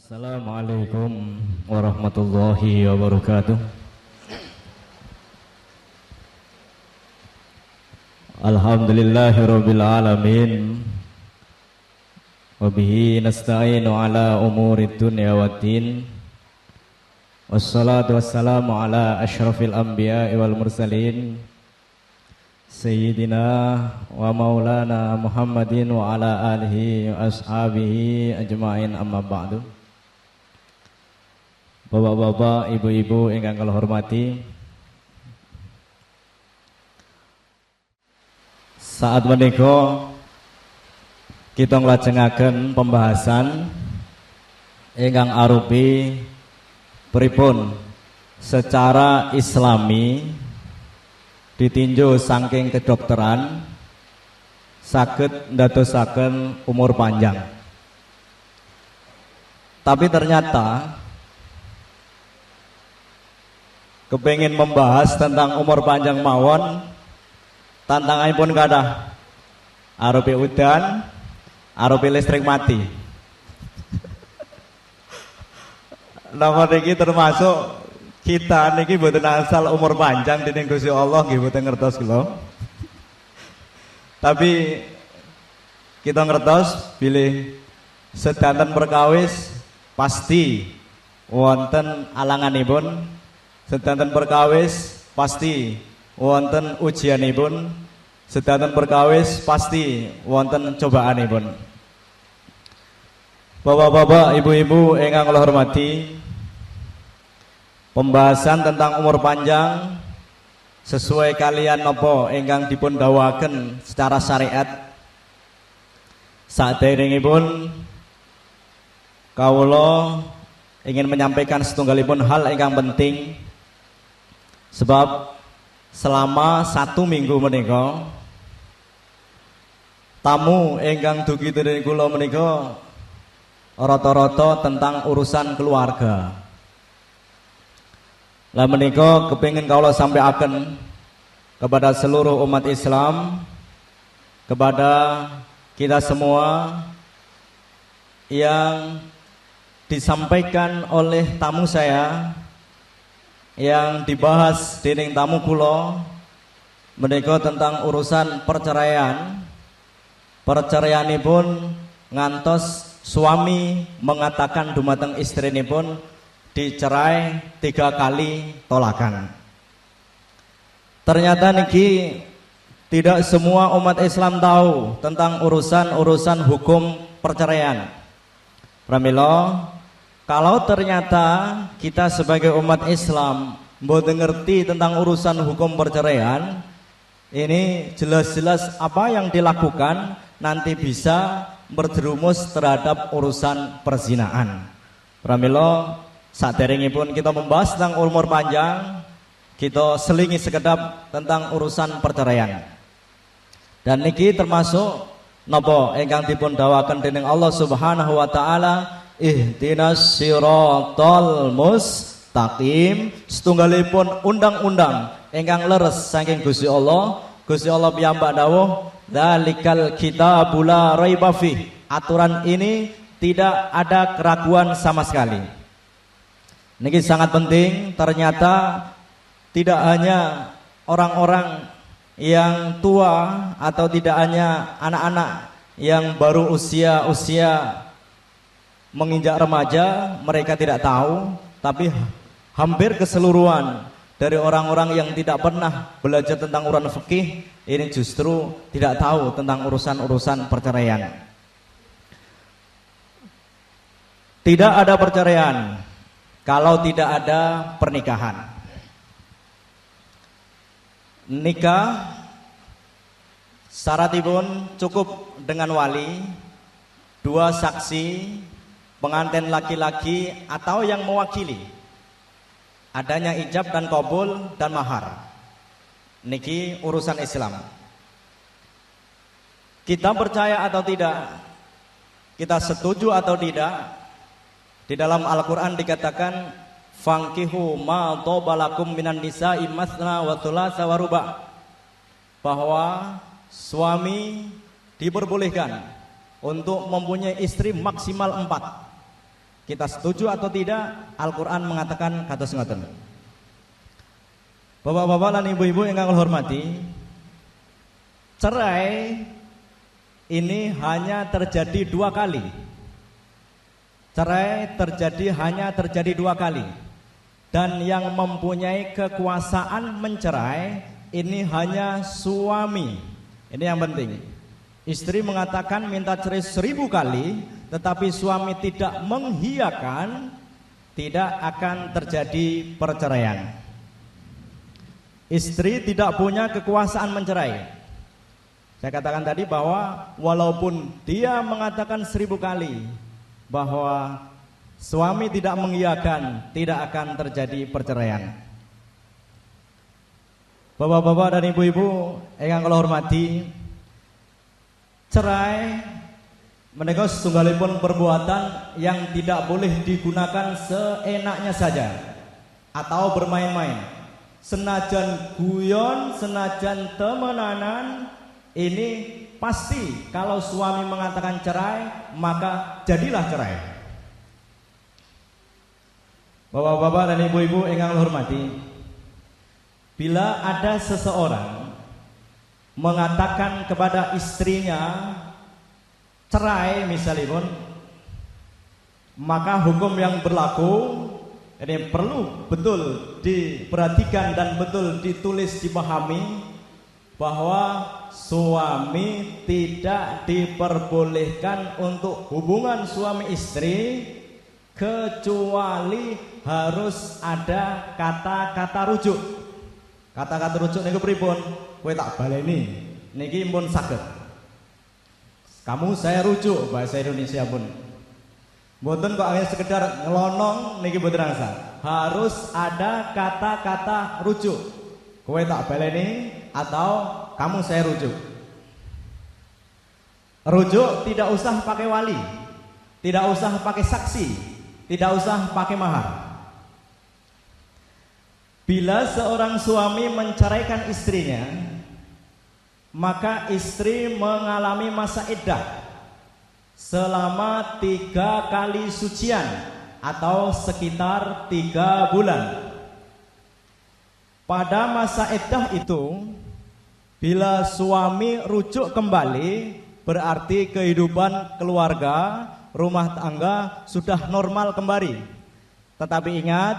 Assalamualaikum warahmatullahi wabarakatuh. Alhamdulillahirabbil alamin. Wabihi nasta'inu ala umurid dunya waddin. Wassalatu wassalamu ala asyrafil anbiya'i wal mursalin Sayyidina wa maulana Muhammadin wa ala alihi wa ashabihi ajma'in, amma ba'du. Bapak-bapak, ibu-ibu ingkang kula hormati, saat menika kita nglajengaken pembahasan ingkang arupi pripun secara islami ditinjau saking kedokteran saged ndadosaken umur panjang. Tapi ternyata kepengin membahas tentang umur panjang mawon, tantanganipun kathah. Arupi udan, arupi listrik mati. Nomor niki termasuk kita niki mboten asal umur panjang dening Gusti Allah nggih mboten ngertos kula. Tapi kita ngertos bilih sedanten perkawis pasti wonten alanganipun, sedanten perkawis pasti wonten ujianipun, sedanten perkawis pasti wonten cobaanipun. Bapak-bapak, ibu-ibu ingkang kula hormati, pembahasan tentang umur panjang sesuai kalian napa ingkang dipun dawuhaken secara syariat. Saderengipun kawula ingin menyampaikan setunggalipun hal ingkang penting, sebab selama 1 minggu menika tamu ingkang dugi dening kula menika rata-rata tentang urusan keluarga. Lah menika kepengin kawula sampaikan kepada seluruh umat Islam, kepada kita semua, yang disampaikan oleh tamu saya, yang dibahas dening tamu kula menika tentang urusan perceraian. Perceraianipun ngantos suami mengatakan dumateng istrinipun dicerai 3 kali tolakan. Ternyata niki tidak semua umat Islam tahu tentang urusan hukum perceraian. Pramila, kalau ternyata kita sebagai umat Islam mboten ngerti tentang urusan hukum perceraian, ini jelas-jelas apa yang dilakukan nanti bisa berjerumus terhadap urusan perzinaan. Pramila, saderengipun kita membahas tentang umur panjang, kita selingi sekedap tentang urusan perceraian. Dan niki termasuk napa ingkang dipun dawuhaken dening Allah Subhanahu wa taala, ihdinas siratal mustaqim, setunggalipun undang-undang ingkang leres saking Gusti Allah. Gusti Allah piyambak dawuh, dzalikal kitabul la raiba fih. Aturan ini tidak ada keraguan sama sekali. Niki sangat penting. Ternyata tidak hanya orang-orang yang tua atau tidak hanya anak-anak yang baru usia menginjak remaja mereka tidak tahu, tapi hampir keseluruhan dari orang-orang yang tidak pernah belajar tentang urusan fikih ini justru tidak tahu tentang urusan perceraian. Tidak ada perceraian kalau tidak ada pernikahan. Nikah syaratipun cukup dengan wali, 2 saksi, pengantin laki-laki atau yang mewakili, adanya ijab dan qabul dan mahar. Niki urusan Islam. Kita percaya atau tidak, kita setuju atau tidak, di dalam Al-Quran dikatakan fankihu ma tobalakum minan nisa'i masna wa thulatsa wa ruba', bahwa suami diperbolehkan untuk mempunyai istri maksimal 4. kita setuju atau tidak, Al-Quran mengatakan kados ngoten. Bapak-bapak dan ibu-ibu yang kami hormati, cerai ini hanya terjadi 2 kali. Cerai hanya terjadi 2 kali. Dan yang mempunyai kekuasaan mencerai ini hanya suami. Ini yang penting. Istri mengatakan minta cerai 1000 kali, tetapi suami tidak mengiyakan, tidak akan terjadi perceraian. Istri tidak punya kekuasaan mencerai. Saya katakan tadi bahwa walaupun dia mengatakan 1000 kali bahwa suami tidak mengiyakan, tidak akan terjadi perceraian. Bapak-bapak dan ibu-ibu yang kula hormati, cerai menika setunggalipun perbuatan yang tidak boleh digunakan seenaknya saja atau bermain-main. Senajan guyon, senajan temenanan, ini pasti kalau suami mengatakan cerai, maka jadilah cerai. Bapak-bapak dan ibu-ibu yang hormati, bila ada seseorang mengatakan kepada istrinya cerai misalipun, maka hukum yang berlaku ini perlu betul diperhatikan dan betul ditulis, dipahami bahwa suami tidak diperbolehkan untuk hubungan suami istri kecuali harus ada kata-kata rujuk. Kata-kata rujuk niku pripun? Kowe tak baleni niki pun saged. Kamu saya rujuk bahasa Indonesia pun. Mboten kok hanya sekedar ngelonong niki mboten rasa. Harus ada kata-kata rujuk. Kowe tak baleni atau kamu saya rujuk. Rujuk tidak usah pakai wali, tidak usah pakai saksi, tidak usah pakai mahar. Bila seorang suami menceraikan istrinya, maka istri mengalami masa iddah selama 3 kali sucian atau sekitar 3 bulan. Pada masa iddah itu, bila suami rujuk kembali, berarti kehidupan keluarga, rumah tangga sudah normal kembali. Tetapi ingat,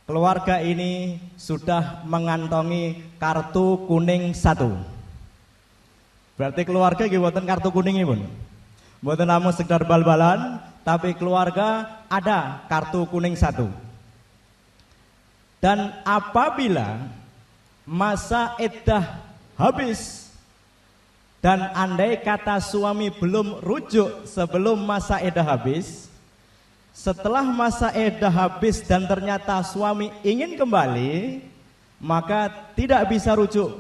keluarga ini sudah mengantongi kartu kuning 1. Berarti keluarga nggih mboten kartu kuning pun. Mboten namung sekedar bal-balan, tapi keluarga ada kartu kuning 1. Dan apabila masa iddah habis dan andai kata suami belum rujuk sebelum masa iddah habis, setelah masa iddah habis dan ternyata suami ingin kembali, maka tidak bisa rujuk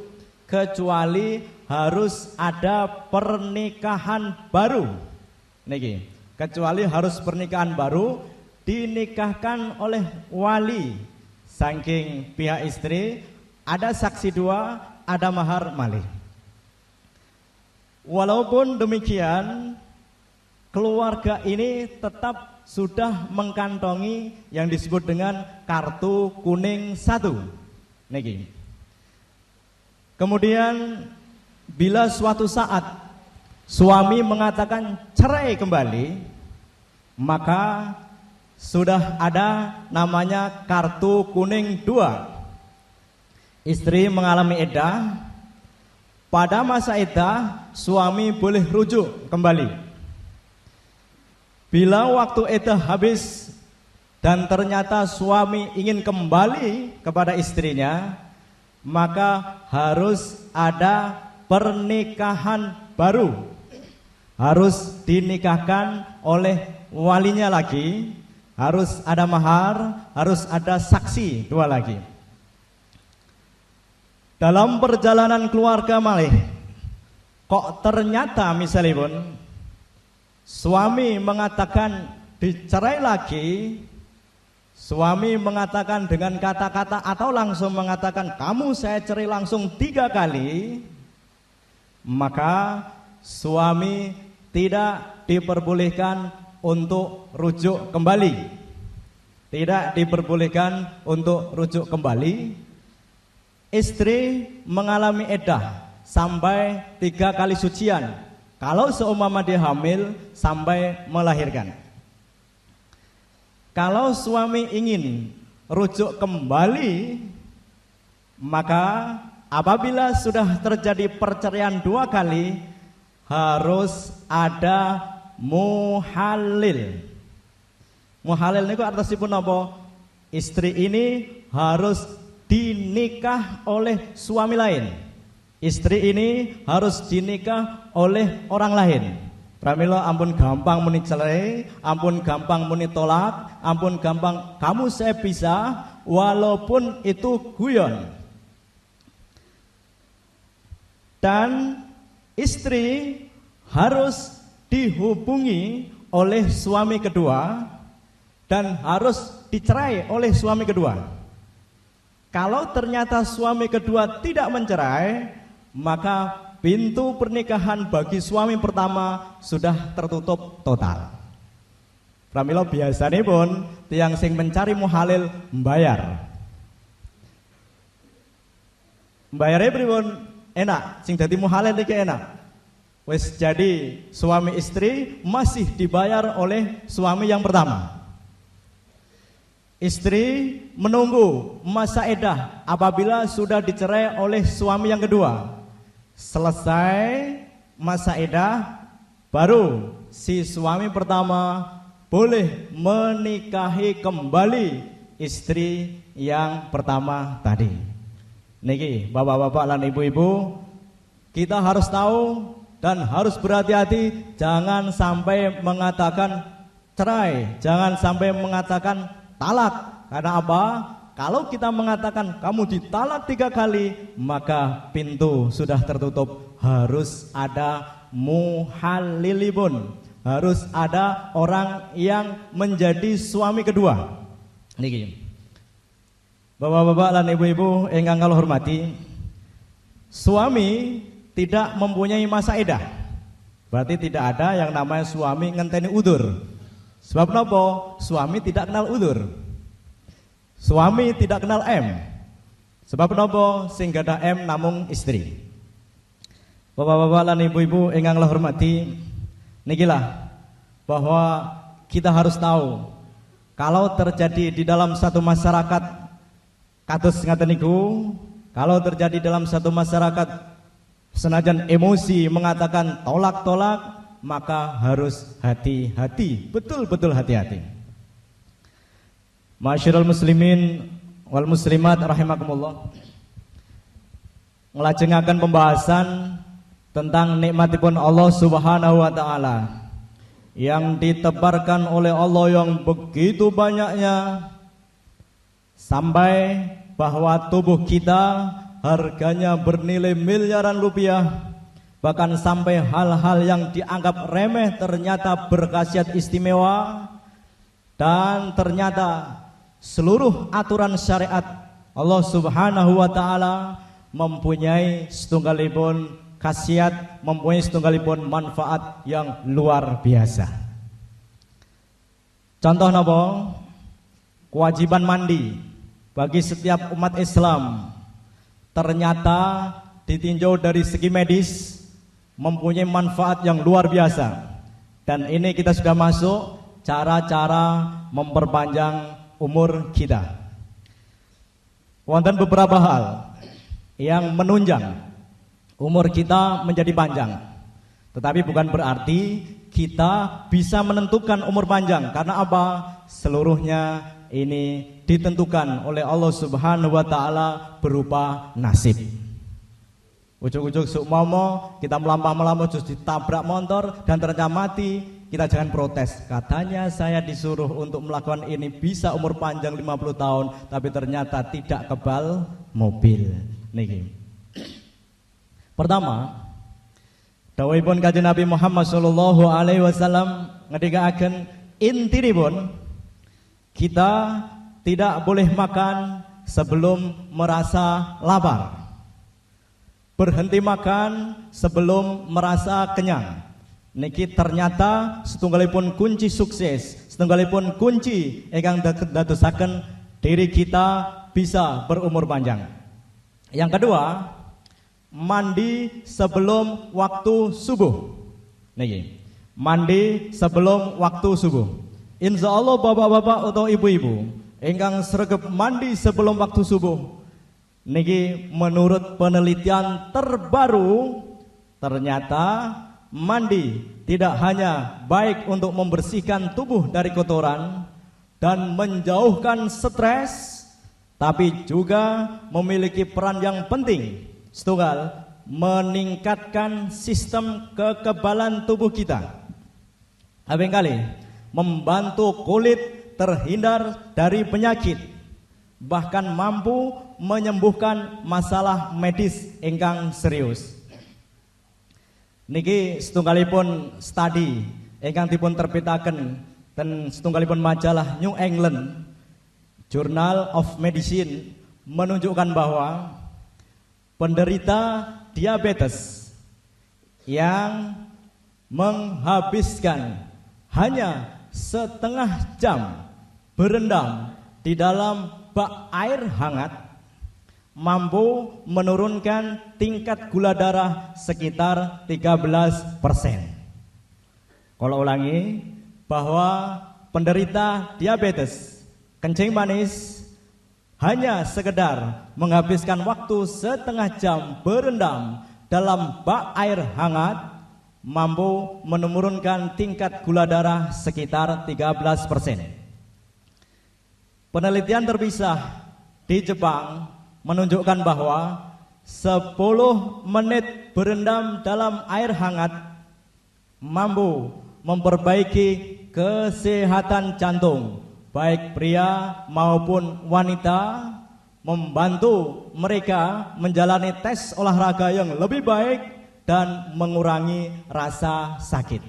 kecuali harus ada pernikahan baru. Niki, kecuali harus pernikahan baru dinikahkan oleh wali saking pihak istri, ada saksi 2, ada mahar malih. Walaupun demikian, keluarga ini tetap sudah mengkantongi yang disebut dengan kartu kuning 1. Niki. Kemudian bila suatu saat suami mengatakan cerai kembali, maka sudah ada namanya kartu kuning 2. Istri mengalami iddah, pada masa iddah suami boleh rujuk kembali. Bila waktu iddah habis dan ternyata suami ingin kembali kepada istrinya, maka harus ada pernikahan baru. Harus dinikahkan oleh walinya lagi. Harus ada mahar, harus ada saksi 2 lagi. Dalam perjalanan keluarga malih, kok ternyata misalipun suami mengatakan dicerai lagi, suami mengatakan dengan kata-kata atau langsung mengatakan kamu saya cerai langsung 3 kali, maka suami tidak diperbolehkan untuk rujuk kembali. Tidak diperbolehkan untuk rujuk kembali. Istri mengalami iddah sampai 3 kali sucian. Kalau seumpama dia hamil sampai melahirkan. Kalau suami ingin rujuk kembali, maka apabila sudah terjadi perceraian 2 kali, harus ada muhalil. Muhalil niku artosipun apa? Istri ini harus dinikah oleh suami lain. Istri ini harus dinikah oleh orang lain. Pramila ampun gampang muni cerai, ampun gampang muni tolak, ampun gampang kamu saya pisah, walaupun itu guyon. Dan istri harus dihubungi oleh suami kedua dan harus dicerai oleh suami kedua. Kalau ternyata suami kedua tidak mencerai, maka pintu pernikahan bagi suami pertama sudah tertutup total. Pramila biasanya pun tiang sing mencari muhalil membayar. Membayarnya pripun? Enak, sing dadi muhalil iki enak. Wes jadi suami istri masih dibayar oleh suami yang pertama. Istri menunggu masa iddah apabila sudah dicerai oleh suami yang kedua. Selesai masa iddah, baru si suami pertama boleh menikahi kembali istri yang pertama tadi. Niki bapak-bapak dan ibu-ibu, kita harus tahu dan harus berhati-hati, jangan sampai mengatakan cerai, jangan sampai mengatakan talak. Karena apa? Kalau kita mengatakan kamu ditalak 3 kali, maka pintu sudah tertutup. Harus ada muhalilibun, harus ada orang yang menjadi suami kedua. Niki bapak-bapak dan ibu-ibu ingkang kula hormati, suami tidak mempunyai masa iddah. Berarti tidak ada yang namanya suami ngenteni udur. Sebab napa? Suami tidak kenal udur. Suami tidak kenal M. Sebab napa? Sing gadah M namung istri. Bapak-bapak lan ibu-ibu ingkang kula hormati, nikilah bahwa kita harus tahu kalau terjadi di dalam satu masyarakat kados ngaten niku, kalau terjadi dalam satu masyarakat senajan emosi mengatakan tolak-tolak, maka harus hati-hati, betul-betul hati-hati. Masyarul muslimin wal muslimat rahimakumullah, nglajengaken pembahasan tentang nikmatipun Allah Subhanahu wa taala yang ditebarkan oleh Allah yang begitu banyaknya, sampai bahwa tubuh kita harganya bernilai miliaran rupiah, bahkan sampai hal-hal yang dianggap remeh ternyata berkhasiat istimewa. Dan ternyata seluruh aturan syariat Allah Subhanahu wa taala mempunyai setunggalipun khasiat, mempunyai setunggalipun manfaat yang luar biasa. Contoh napa? Kewajiban mandi bagi setiap umat Islam ternyata ditinjau dari segi medis mempunyai manfaat yang luar biasa. Dan ini kita sudah masuk cara-cara memperpanjang umur kita. Wonten beberapa hal yang menunjang umur kita menjadi panjang. Tetapi bukan berarti kita bisa menentukan umur panjang. Karena apa? Seluruhnya ini ditentukan oleh Allah Subhanahu wa taala berupa nasib. Ujuk-ujuk sukmomo kita melampah-melampah terus ditabrak motor dan ternyata mati, kita jangan protes. Katanya saya disuruh untuk melakukan ini bisa umur panjang 50 tahun, tapi ternyata tidak kebal mobil. Niki. Pertama, dawuhipun Kanjeng Nabi Muhammad sallallahu alaihi wasallam ngendikaken intinipun kita tidak boleh makan sebelum merasa lapar. Berhenti makan sebelum merasa kenyang. niki ternyata setunggalipun kunci sukses, setunggalipun kunci ingkang dadosaken diri kita bisa berumur panjang. Yang kedua, mandi sebelum waktu subuh. Niki, mandi sebelum waktu subuh. Insya Allah bapak-bapak atau ibu-ibu ingkang sregep mandi sebelum waktu subuh, niki menurut penelitian terbaru ternyata mandi tidak hanya baik untuk membersihkan tubuh dari kotoran dan menjauhkan stres, tapi juga memiliki peran yang penting, setunggal meningkatkan sistem kekebalan tubuh kita. Abeng kali membantu kulit terhindar dari penyakit, bahkan mampu menyembuhkan masalah medis ingkang serius. Niki setunggalipun studi ingkang dipun terbitaken dan setunggalipun majalah New England Journal of Medicine menunjukkan bahwa penderita diabetes yang menghabiskan hanya setengah jam berendam di dalam bak air hangat mampu menurunkan tingkat gula darah sekitar 13%. Kalau ulangi, bahwa penderita diabetes kencing manis hanya sekedar menghabiskan waktu setengah jam berendam dalam bak air hangat mampu menurunkan tingkat gula darah sekitar 13%. Penelitian terpisah di Jepang menunjukkan bahwa 10 menit berendam dalam air hangat mampu memperbaiki kesehatan jantung baik pria maupun wanita, membantu mereka menjalani tes olahraga yang lebih baik dan mengurangi rasa sakit.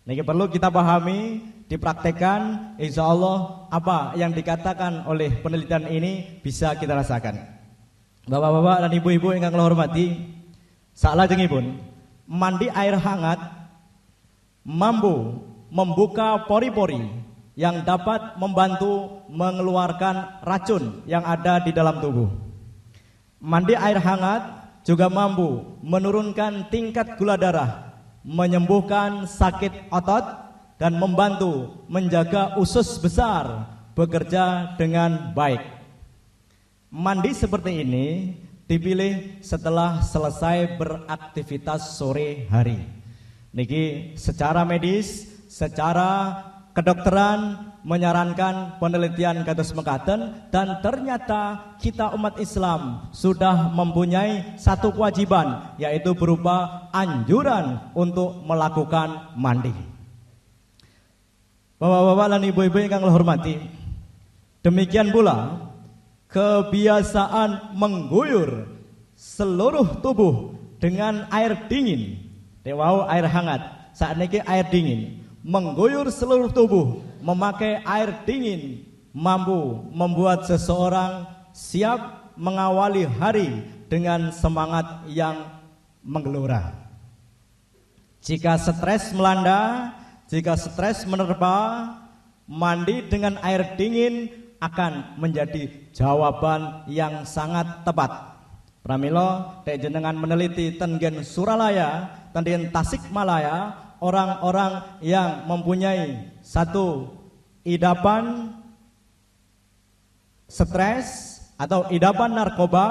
Ini perlu kita pahami, dipraktekkan, insya Allah apa yang dikatakan oleh penelitian ini bisa kita rasakan. Bapak-bapak dan ibu-ibu yang kula hormati, salajengipun mandi air hangat mampu membuka pori-pori yang dapat membantu mengeluarkan racun yang ada di dalam tubuh. Mandi air hangat juga mampu menurunkan tingkat gula darah, menyembuhkan sakit otot, dan membantu menjaga usus besar bekerja dengan baik. Mandi seperti ini dipilih setelah selesai beraktivitas sore hari. Niki secara medis, secara kedokteran menyarankan penelitian kados mekaten, dan ternyata kita umat Islam sudah mempunyai satu kewajiban, yaitu berupa anjuran untuk melakukan mandi. Bapak-bapak dan ibu-ibu yang kami hormati, demikian pula kebiasaan mengguyur seluruh tubuh dengan air dingin, dewau air hangat, saat ini air dingin, mengguyur seluruh tubuh memakai air dingin mampu membuat seseorang siap mengawali hari dengan semangat yang menggelora. Jika stres melanda, jika stres menerpa, mandi dengan air dingin akan menjadi jawaban yang sangat tepat. Pramila dek jenengan meneliti tenggen Suralaya, tenggen Tasikmalaya, orang-orang yang mempunyai satu idapan stres atau idapan narkoba,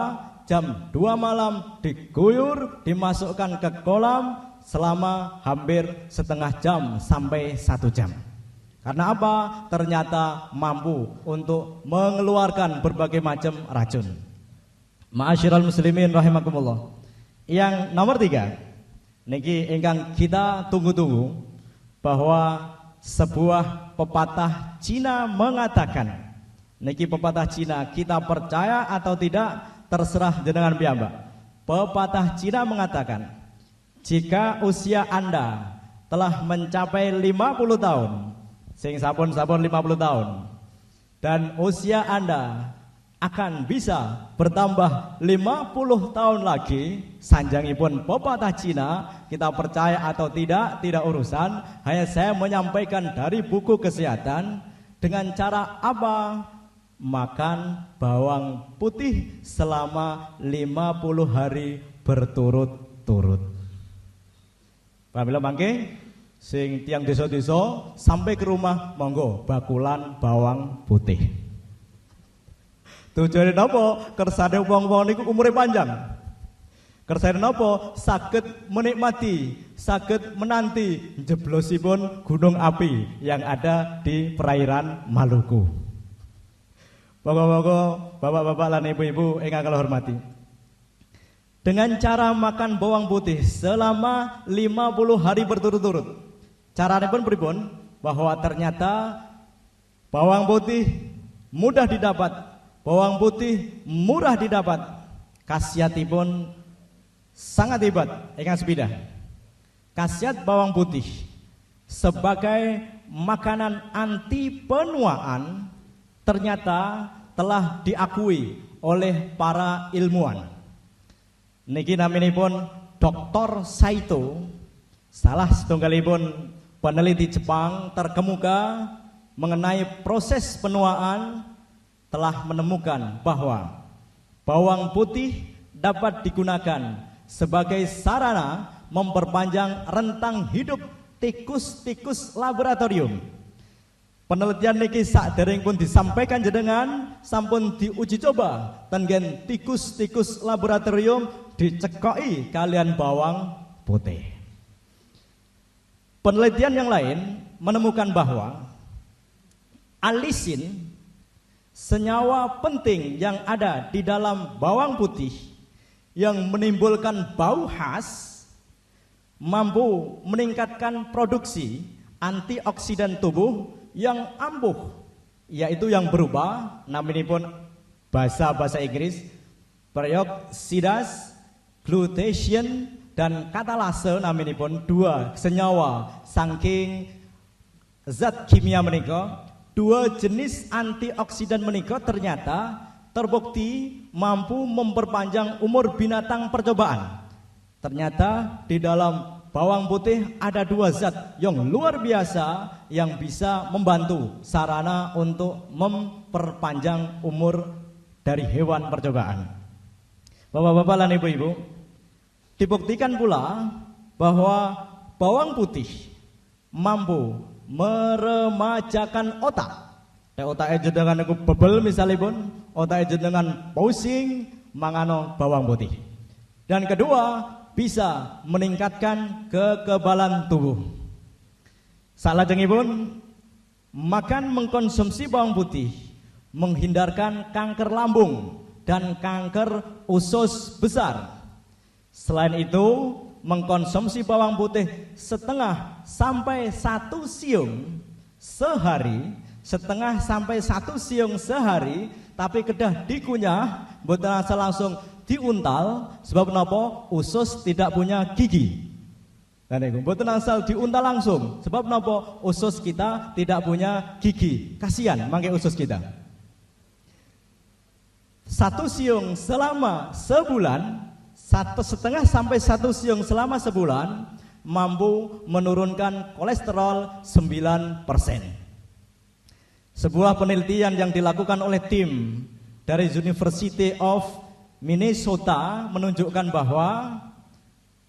jam 2 malam diguyur, dimasukkan ke kolam selama hampir setengah jam sampai 1 jam. Karena apa? Ternyata mampu untuk mengeluarkan berbagai macam racun. Ma'asyiral muslimin rahimakumullah. Yang nomor 3, niki ingkang kita tunggu-tunggu, bahwa sebuah pepatah Cina mengatakan, niki pepatah Cina, kita percaya atau tidak terserah jenengan piyambak. Pepatah Cina mengatakan, jika usia Anda telah mencapai 50 tahun, sing sampun 50 tahun, dan usia Anda akan bisa bertambah 50 tahun lagi, sanjangipun pepatah Cina, kita percaya atau tidak urusan, hanya saya menyampaikan dari buku kesehatan. Dengan cara apa? Makan bawang putih selama 50 hari berturut-turut. Pamila mangke sing tiang desa-desa sampai ke rumah monggo bakulan bawang putih. Tujuane napa? Kersane wong-wong niku umure panjang. Kersane napa? Saged menikmati, saged menanti jeblosipun gunung api yang ada di perairan Maluku. Monggo-monggo bapak-bapak lan ibu-ibu ingkang kula hormati. Dengan cara makan bawang putih selama 50 hari berturut-turut. Caranya pun pripun? Bahwa ternyata bawang putih mudah didapat, bawang putih murah didapat, khasiatipun sangat hebat. Ingkang sepida. Khasiat bawang putih sebagai makanan anti penuaan ternyata telah diakui oleh para ilmuwan. Niki naminipun Dr. Saito, salah setunggalipun peneliti Jepang terkemuka mengenai proses penuaan, telah menemukan bahwa bawang putih dapat digunakan sebagai sarana memperpanjang rentang hidup tikus-tikus laboratorium. Penelitian niki saderengipun disampaikan jenengan sampun diuji coba tenggen tikus-tikus laboratorium dicekoki kalian bawang putih. Penelitian yang lain menemukan bahwa alisin, senyawa penting yang ada di dalam bawang putih yang menimbulkan bau khas, mampu meningkatkan produksi antioksidan tubuh yang ampuh, yaitu yang berubah naminipun bahasa Inggris peroksidas, glutation dan katalase naminipun dua senyawa saking zat kimia menika, dua jenis antioksidan menika ternyata terbukti mampu memperpanjang umur binatang percobaan. Ternyata di dalam bawang putih ada dua zat yang luar biasa yang bisa membantu sarana untuk memperpanjang umur dari hewan percobaan. Bapak-bapak dan ibu-ibu, dibuktikan pula bahwa bawang putih mampu meremajakan otak. Otaknya jenengan niku bebel misalipun, otaknya jenengan pusing mangano bawang putih. Dan kedua, bisa meningkatkan kekebalan tubuh. Salajengipun makan mengkonsumsi bawang putih menghindarkan kanker lambung dan kanker usus besar. Selain itu, mengkonsumsi bawang putih setengah sampai 1 siung sehari, setengah sampai 1 siung sehari, tapi kedah dikunyah, mboten asal langsung diuntal, sebab napa? Usus tidak punya gigi. Dan itu mboten asal diuntal langsung, sebab napa? Usus kita tidak punya gigi. Kasihan mangke usus kita. 1 siung selama sebulan, 1,5 sampai 1 siung selama sebulan mampu menurunkan kolesterol 9%. Sebuah penelitian yang dilakukan oleh tim dari University of Minnesota menunjukkan bahwa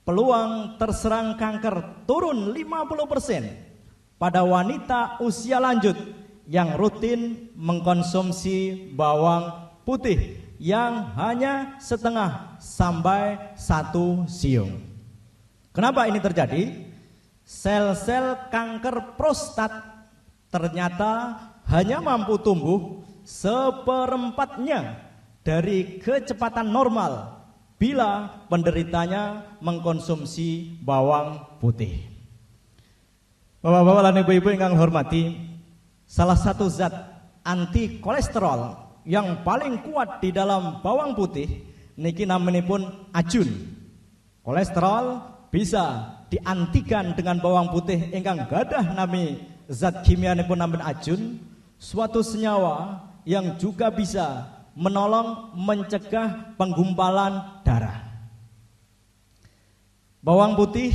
peluang terserang kanker turun 50% pada wanita usia lanjut yang rutin mengkonsumsi bawang putih yang hanya setengah sampai 1 siung. Kenapa ini terjadi? Sel-sel kanker prostat ternyata hanya mampu tumbuh 1/4 dari kecepatan normal bila penderitanya mengkonsumsi bawang putih. Bapak-bapak dan ibu-ibu yang hormati, salah satu zat anti kolesterol yang paling kuat di dalam bawang putih niki naminipun ajun. Kolesterol bisa diantikan dengan bawang putih ingkang gadah nami zat kimianipun namin ajun, suatu senyawa yang juga bisa menolong mencegah penggumpalan darah. Bawang putih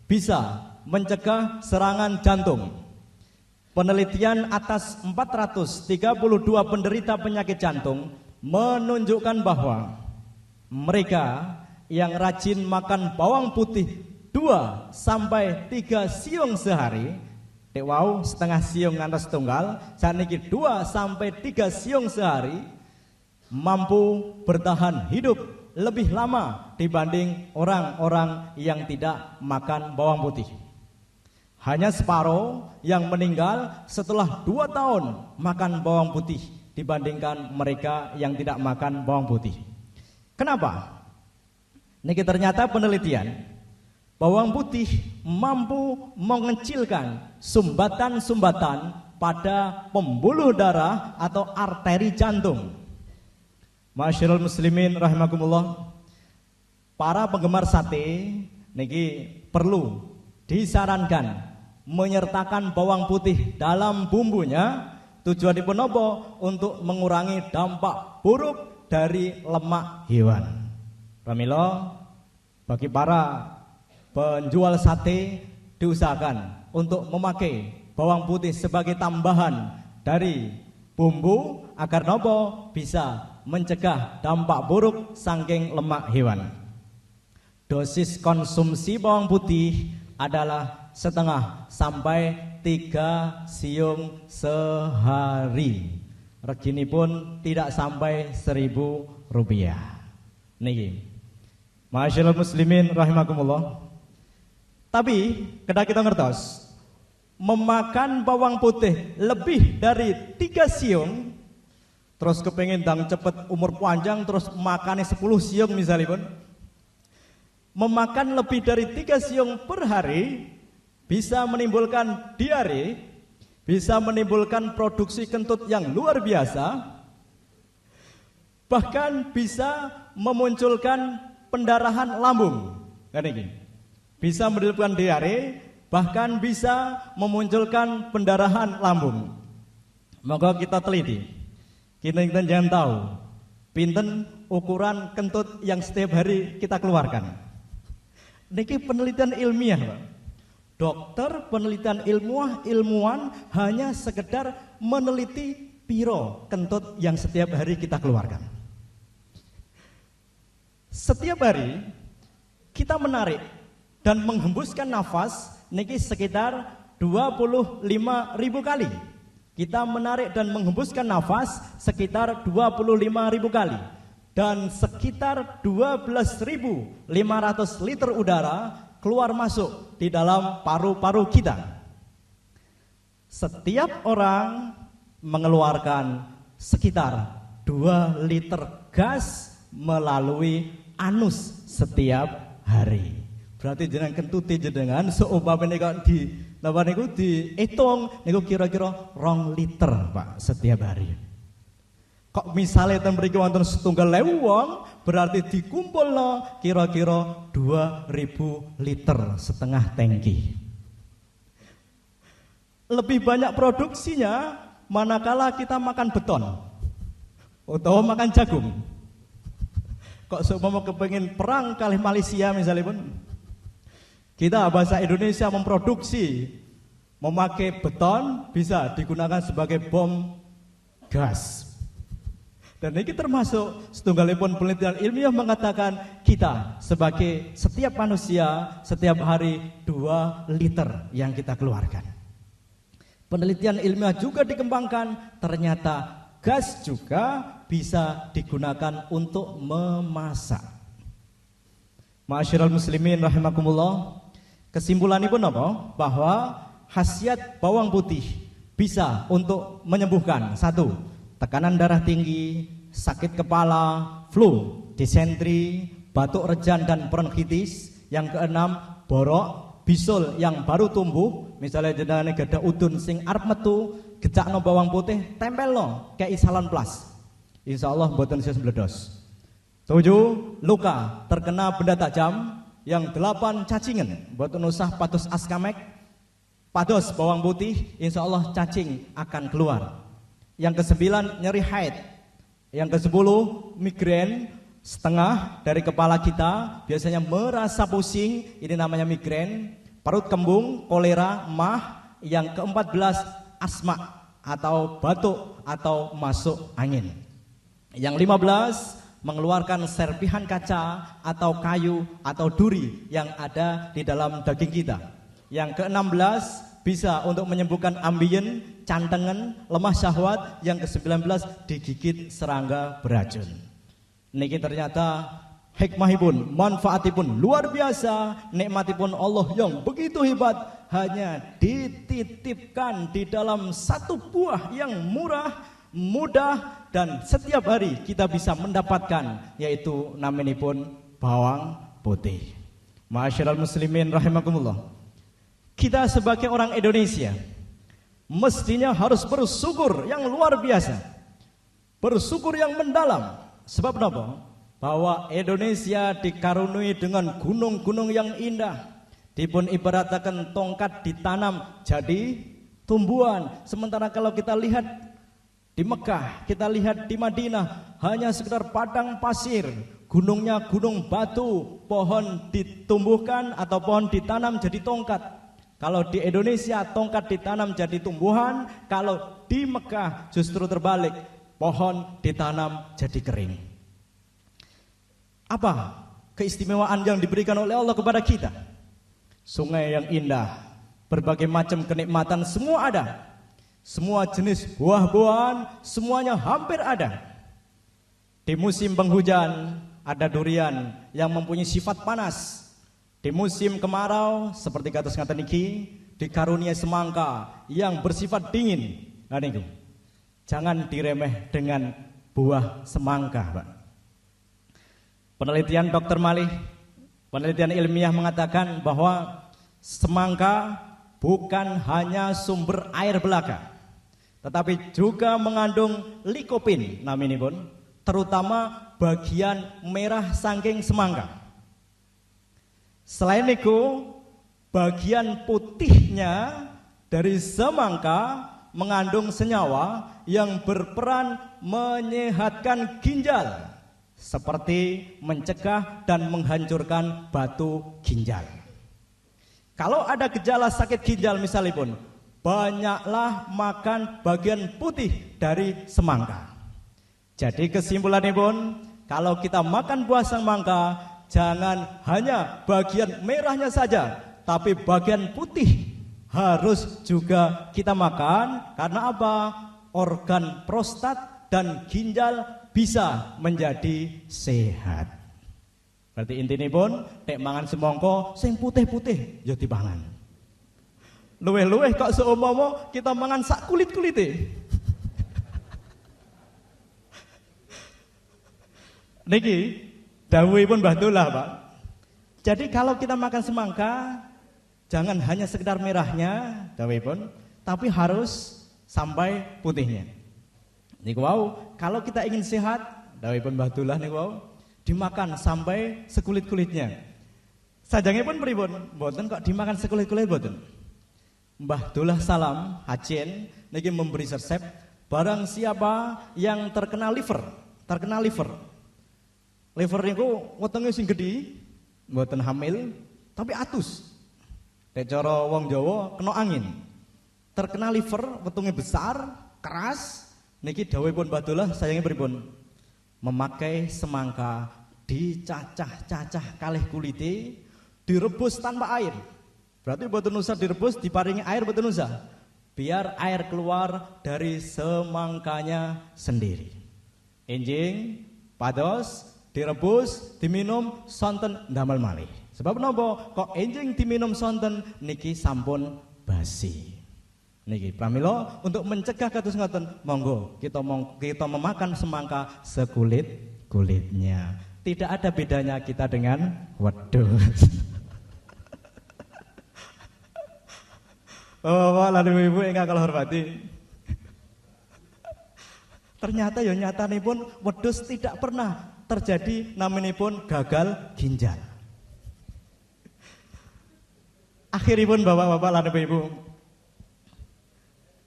bisa mencegah serangan jantung. Penelitian atas 432 penderita penyakit jantung menunjukkan bahwa mereka yang rajin makan bawang putih 2 sampai 3 siung sehari, wow, setengah siung ngantos tunggal, saniki 2 sampai 3 siung sehari, mampu bertahan hidup lebih lama dibanding orang-orang yang tidak makan bawang putih. Hanya separuh yang meninggal setelah 2 tahun makan bawang putih dibandingkan mereka yang tidak makan bawang putih. Kenapa? Ini ternyata penelitian, bawang putih mampu mengecilkan sumbatan-sumbatan pada pembuluh darah atau arteri jantung. Masyarul muslimin rahimakumullah, para penggemar sate niki perlu disarankan menyertakan bawang putih dalam bumbunya. Tujuanipun apa? Untuk mengurangi dampak buruk dari lemak hewan. Pramila, bagi para penjual sate diusahakan untuk memakai bawang putih sebagai tambahan dari bumbu agar nopo bisa mencegah dampak buruk saking lemak hewan. Dosis konsumsi bawang putih adalah setengah sampai 3 siung sehari. Reginipun tidak sampai 1.000 rupiah. Niki, masyaallah muslimin rahimakumullah. Tapi kedah kita ngertos, memakan bawang putih lebih dari 3 siung, terus kepengen dang cepet umur panjang terus makannya 10 siung misalnya pun, memakan lebih dari 3 siung per hari bisa menimbulkan diare, bisa menimbulkan produksi kentut yang luar biasa, bahkan bisa memunculkan pendarahan lambung. Kan ini bisa menimbulkan diare, bahkan bisa memunculkan pendarahan lambung. Maka kita teliti. Kita jangan tahu pinten ukuran kentut yang setiap hari kita keluarkan. Niki penelitian ilmiah, Pak. Dokter penelitian ilmuwan hanya sekedar meneliti piro kentut yang setiap hari kita keluarkan. Setiap hari kita menarik dan menghembuskan nafas niki sekitar 25.000 kali. Kita menarik dan menghembuskan nafas sekitar 25.000 kali. Dan sekitar 12.500 liter udara keluar masuk di dalam paru-paru kita. Setiap orang mengeluarkan sekitar 2 liter gas melalui anus setiap hari. Berarti jenengan kentuti jenengan seumpama niku napa niku diitung niku kira-kira 2 liter, Pak, setiap hari. Kok misalnya ten mriki wonten 1.000 wong, berarti dikumpulno kira-kira 2.000 liter, setengah tangki. Lebih banyak produksinya manakala kita makan beton atau makan jagung. Kok seumpama kepengin perang kali Malaysia misalnya pun, kita bahasa Indonesia memproduksi memakai beton bisa digunakan sebagai bom gas. Dan ini termasuk setunggalipun penelitian ilmiah mengatakan kita sebagai setiap manusia setiap hari 2 liter yang kita keluarkan. Penelitian ilmiah juga dikembangkan, ternyata gas juga bisa digunakan untuk memasak. Ma'asyiral muslimin rahimakumullah. Kesimpulanipun apa? Bahwa khasiat bawang putih bisa untuk menyembuhkan 1, tekanan darah tinggi, sakit kepala, flu, disentri, batuk rejan dan bronkitis. Yang keenam, borok, bisul yang baru tumbuh, misalnya jenengan gadah udun sing arep metu, gejakno bawang putih, tempelno kayak Salon Plus. Insyaallah mboten sis meledos. 7, luka terkena benda tajam. Yang 8, cacingan, mboten usah patus askamek, pados bawang putih, insyaallah cacing akan keluar. Yang ke-9, nyeri haid. Yang ke-10, migrain. Setengah dari kepala kita biasanya merasa pusing, ini namanya migrain. Perut kembung, kolera, mah. Yang ke-14, asma atau batuk atau masuk angin. Yang 15, mengeluarkan serpihan kaca atau kayu atau duri yang ada di dalam daging kita. Yang ke-16, bisa untuk menyembuhkan ambien, cantengan, lemah syahwat. Yang ke-19, digigit serangga beracun. Niki ternyata hikmahipun, manfaatipun luar biasa, nikmatipun Allah yang begitu hebat, hanya dititipkan di dalam satu buah yang murah, mudah, dan setiap hari kita bisa mendapatkan, yaitu naminipun bawang putih. Ma'asyiral muslimin rahimakumullah. Kita sebagai orang Indonesia mestinya harus bersyukur yang luar biasa, bersyukur yang mendalam. Sebab apa? Bahwa Indonesia dikaruniai dengan gunung-gunung yang indah. Dipun ibaratkan tongkat ditanam jadi tumbuhan. Sementara kalau kita lihat di Mekah, kita lihat di Madinah, hanya sekedar padang pasir, gunungnya gunung batu, pohon ditumbuhkan atau pohon ditanam jadi tongkat. Kalau di Indonesia tongkat ditanam jadi tumbuhan, kalau di Mekah justru terbalik, pohon ditanam jadi kering. Apa keistimewaan yang diberikan oleh Allah kepada kita? Sungai yang indah, berbagai macam kenikmatan semua ada. Semua jenis buah-buahan semuanya hampir ada. Di musim penghujan ada durian yang mempunyai sifat panas. Di musim kemarau seperti kados ngaten niki dikaruniai semangka yang bersifat dingin. Nah niku. Jangan diremeh dengan buah semangka, Pak. Penelitian Dr. Malih, penelitian ilmiah mengatakan bahwa semangka bukan hanya sumber air belaka, tetapi juga mengandung likopin naminipun, terutama bagian merah saking semangka. Selain itu, bagian putihnya dari semangka mengandung senyawa yang berperan menyehatkan ginjal, seperti mencegah dan menghancurkan batu ginjal. Kalau ada gejala sakit ginjal misalipun, banyaklah makan bagian putih dari semangka. Jadi kesimpulannya pun, kalau kita makan buah semangka, jangan hanya bagian merahnya saja, tapi bagian putih harus juga kita makan. Karena apa? Organ prostat dan ginjal bisa menjadi sehat. Berarti intinya pun, nek mangan semangka sing putih-putih ya dipangan. Luweh-luweh kok seumpama kita mangan sak kulit-kulite. Niki dawuhipun Mbah Dullah, Pak. Jadi kalau kita makan semangka, jangan hanya sekedar merahnya, dawuhipun, tapi harus sampai putihnya. Niku wau, kalau kita ingin sehat, dawuhipun Mbah Dullah niku wau, dimakan sampai sekulit-kulitnya. Sajangipun pripun? Mboten kok dimakan sekulit-kulit mboten. Mbah Dullah Salam Hacin niki memberi resep, barang siapa yang terkena liver. Liver niku wetenge sing gedhi, mboten hamil, tapi atus. Nek cara wong Jawa kena angin. Terkena liver, wetenge besar, keras, niki dawuhipun Mbah Dullah sayange pripun? Memakai semangka dicacah-cacah kalih kulite, direbus tanpa air. Berarti mboten usah direbus, diparingi air mboten usah. Biar air keluar dari semangkanya sendiri. Enjing, pados, direbus, diminum, sonten ndamel malih. Sebab napa? Kok enjing diminum sonten niki sampun basi. Niki pramila untuk mencegah kados ngoten, monggo kita memakan semangka sekulit-kulitnya. Tidak ada bedanya kita dengan wedhus. Oh, lalu ibu ingkang kula hormati. Ternyata ya nyatanipun wedhus tidak pernah terjadi naminipun gagal ginjal. Akhiripun bapak-bapak lan ibu-ibu,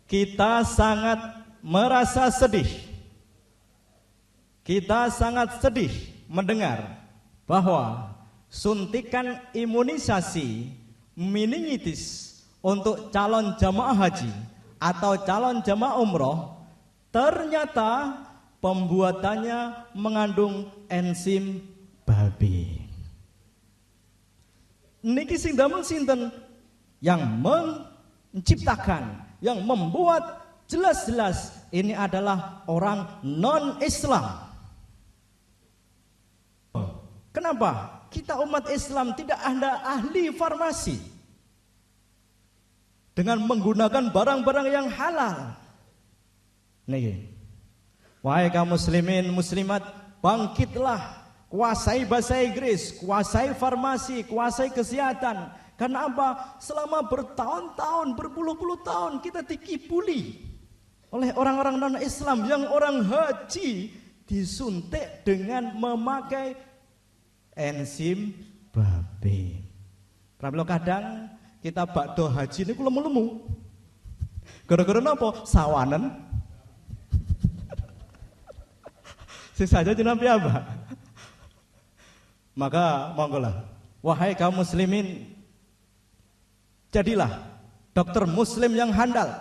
kita sangat merasa sedih kita sangat sedih mendengar bahwa suntikan imunisasi meningitis untuk calon jamaah haji atau calon jamaah umroh ternyata pembuatannya mengandung enzim babi. Niki sing damel sinten? Yang menciptakan, yang membuat jelas-jelas ini adalah orang non-Islam. Kenapa? Kita umat Islam tidak ada ahli farmasi dengan menggunakan barang-barang yang halal. Nih, wahai kaum muslimin muslimat, bangkitlah, kuasai bahasa Inggris, kuasai farmasi, kuasai kesehatan. Karena apa? Selama bertahun-tahun, berpuluh-puluh tahun kita dikibuli oleh orang-orang non-Islam yang orang haji disuntik dengan memakai enzim babi. Pramila kadang kita bakdo haji ini lemu-lemu. Gara-gara napa? Sawanen. Sisanya jeneng apa? Maka monggolah, wahai kaum muslimin, jadilah dokter muslim yang handal,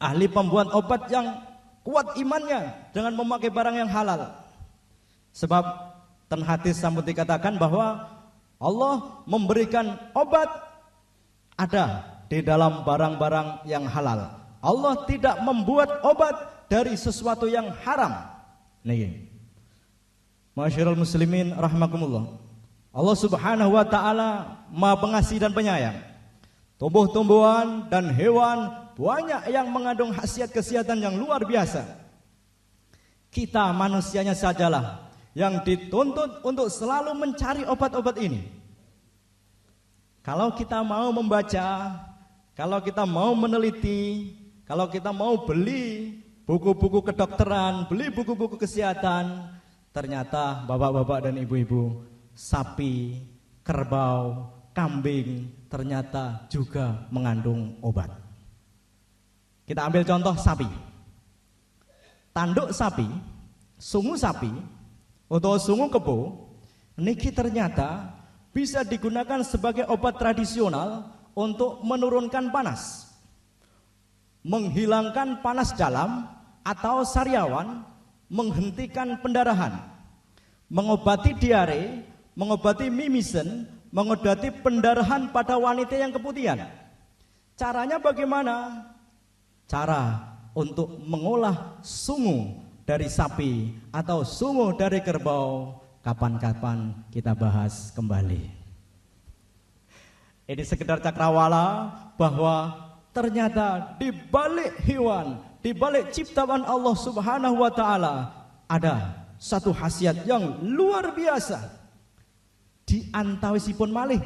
ahli pembuat obat yang kuat imannya dengan memakai barang yang halal. Sebab ten hadis sambut dikatakan bahwa Allah memberikan obat ada di dalam barang-barang yang halal. Allah tidak membuat obat dari sesuatu yang haram. Nih, masyarul muslimin rahimakumullah. Allah subhanahu wa ta'ala maha pengasih dan penyayang. Tumbuh-tumbuhan dan hewan banyak yang mengandung khasiat kesehatan yang luar biasa. Kita manusianya sajalah yang dituntut untuk selalu mencari obat-obat ini. Kalau kita mau membaca, kalau kita mau meneliti, kalau kita mau beli buku-buku kedokteran, beli buku-buku kesehatan, ternyata bapak-bapak dan ibu-ibu, sapi, kerbau, kambing ternyata juga mengandung obat. Kita ambil contoh sapi. Tanduk sapi, sungu sapi, atau sungu kebo, niki ternyata bisa digunakan sebagai obat tradisional untuk menurunkan panas, menghilangkan panas dalam atau sariawan, menghentikan pendarahan, mengobati diare, mengobati mimisen, mengobati pendarahan pada wanita yang keputihan. Caranya bagaimana? Cara untuk mengolah sungu dari sapi atau sungu dari kerbau, kapan-kapan kita bahas kembali. Ini sekedar cakrawala bahwa ternyata di balik hewan, di balik ciptaan Allah Subhanahu wa taala ada satu khasiat yang luar biasa. Di antawisipun malih,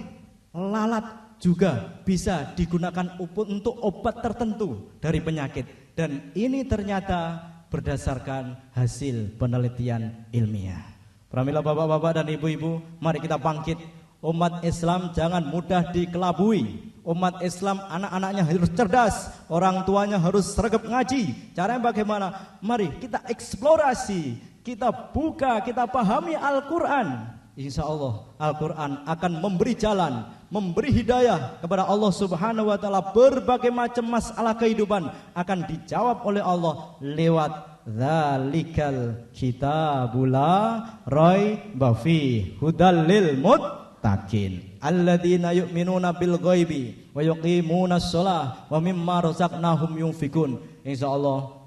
lalat juga bisa digunakan untuk obat tertentu dari penyakit, dan ini ternyata berdasarkan hasil penelitian ilmiah. Pramila bapak-bapak dan ibu-ibu, mari kita bangkit. Umat Islam jangan mudah dikelabui. Umat Islam anak-anaknya harus cerdas, orang tuanya harus sergap ngaji. Caranya bagaimana? Mari kita eksplorasi, kita buka, kita pahami Al-Quran. Insya Allah Al-Quran akan memberi jalan, memberi hidayah kepada Allah Subhanahu wa ta'ala. Berbagai macam masalah kehidupan akan dijawab oleh Allah lewat Dzalikal kitabula raiba fi hudal lil muttaqin alladzina yu'minuna bil ghaibi wa yuqimunas shalah wa mimma razaqnahum yunfikun. Insyaallah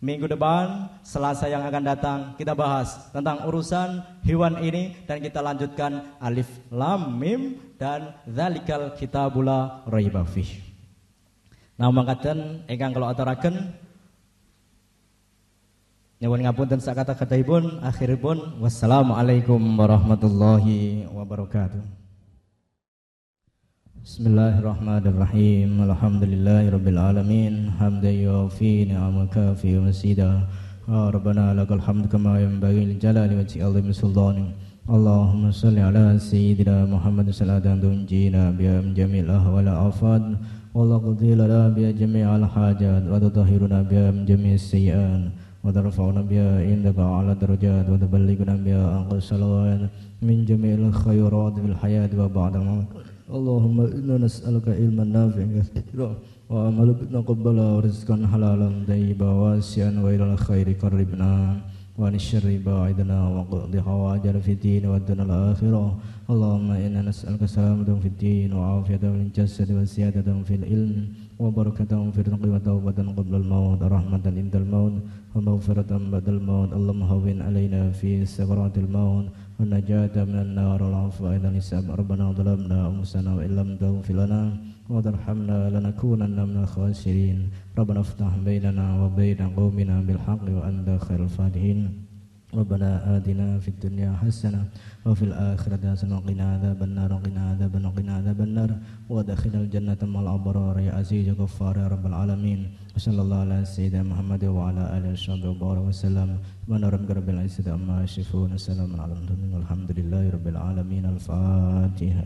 minggu depan, Selasa yang akan datang, kita bahas tentang urusan hewan ini, dan kita lanjutkan alif lam mim dan dzalikal kitabula raiba fi. Nah, mangkaten ingkang kula aturaken nyuwun ngapunten sak kata-kataipun, akhiripun wassalamualaikum warahmatullahi wabarakatuh. Bismillahirrahmanirrahim. Alhamdulillahirabbil alamin. Hamdan yufi ni'amaka fi masida. Rabbana lakal hamdu kama yanbaghi li jalali wajhi azimi sultanik. Allahumma shalli ala sayyidina Muhammad salatan tunjina biha min jamil ahwal afad wa laqdi lana biha jami'al hajat wa tutahhiruna biha min jami'is sayyi'at وترفعنا بها عندك أعلى الدرجات وتبلغنا بها أقصى الصلوات من جميع الخيرات في الحياة وبعد الموت. اللهم إنا نسألك علما نافعا كثيرا وعملا متقبلا ورزقا حلالا طيبا واسعا وإلى الخير قربنا وعن الشر باعدنا وقض حوائجنا في الدين والدنيا الآخرة. اللهم إنا نسألك سلامة في الدين وعافية في الجسد وزيادة في العلم وبركة في الرزق وتوبة قبل الموت ورحمة عند الموت ومغفرة بعد الموت. اللهم هون علينا في سكرات الموت والنجاة من النار والعفو عند الحساب. ربنا ظلمنا أنفسنا وإن لم تغفر لنا وترحمنا لنكونن من الخاسرين. ربنا افتح بيننا وبين قومنا بالحق وأنت خير الفاتحين. ربنا آتنا في الدنيا حسنة وفي الآخرة حسنة وقنا عذاب النار وقنا عذاب النار وادخلنا الجنة مع الأبرار يا عزيز يا غفار يا رب العالمين. وصلى الله على سيدنا محمد وعلى آله وصحبه وبارك وسلم. سبحان ربك رب العزة عما يصفون وسلام على المرسلين والحمد لله رب العالمين. الفاتحة.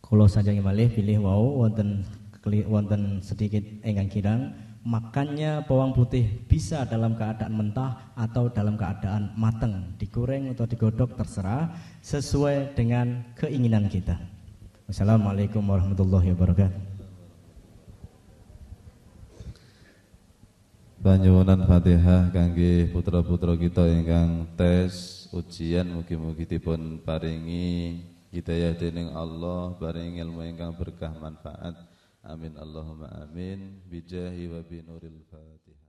Kalau saja malih pilih wau wonten sedikit ingkang kirang makannya bawang putih bisa dalam keadaan mentah atau dalam keadaan matang, digoreng atau digodok terserah sesuai dengan keinginan kita. Wassalamualaikum warahmatullahi wabarakatuh. Panyuwunan Fatihah kangge putra-putra kita ingkang tes ujian mugi-mugi dipun paringi hidayah dening Allah, paring ilmu ingkang berkah manfaat. Amin Allahumma amin. Bijahi wa binuril Fatihah.